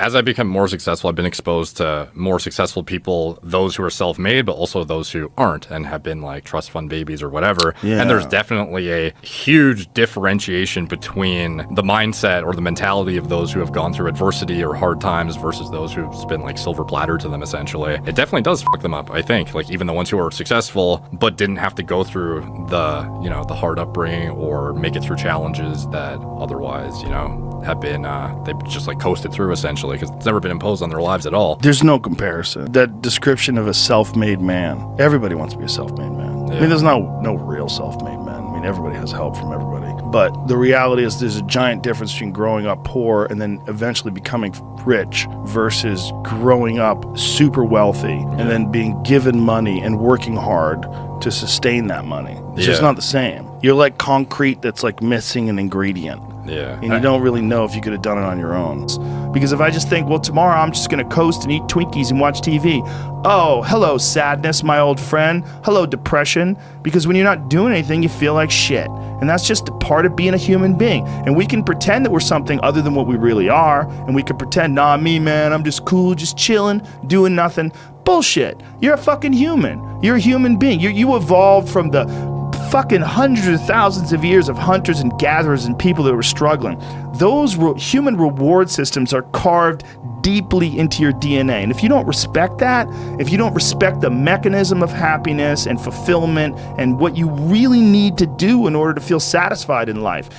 as I become more successful, I've been exposed to more successful people, those who are self-made, but also those who aren't and have been like trust fund babies or whatever. Yeah. And there's definitely a huge differentiation between the mindset or the mentality of those who have gone through adversity or hard times versus those who've been like silver platter to them, essentially. It definitely does fuck them up, I think. Like even the ones who are successful but didn't have to go through the, you know, the hard upbringing or make it through challenges that otherwise, you know, have been, they've just like coasted through essentially because it's never been imposed on their lives at all. There's no comparison. That description of a self-made man, everybody wants to be a self-made man. Yeah. I mean, there's no real self-made men. I mean, everybody has help from everybody. But the reality is there's a giant difference between growing up poor and then eventually becoming rich versus growing up super wealthy and then being given money and working hard to sustain that money. It's just not the same. You're like concrete that's like missing an ingredient. Yeah. And you don't really know if you could have done it on your own. Because if I just think, well, tomorrow I'm just going to coast and eat Twinkies and watch TV. Oh, hello, sadness, my old friend. Hello, depression. Because when you're not doing anything, you feel like shit. And that's just a part of being a human being. And we can pretend that we're something other than what we really are. And we can pretend, nah, me, man, I'm just cool, just chilling, doing nothing. Bullshit. You're a fucking human. You're a human being. You evolved from the fucking hundreds of thousands of years of hunters and gatherers and people that were struggling. Those human reward systems are carved deeply into your DNA. And if you don't respect that, if you don't respect the mechanism of happiness and fulfillment and what you really need to do in order to feel satisfied in life,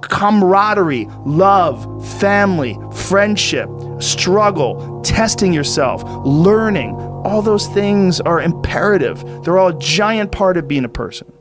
camaraderie, love, family, friendship, struggle, testing yourself, learning, all those things are imperative. They're all a giant part of being a person.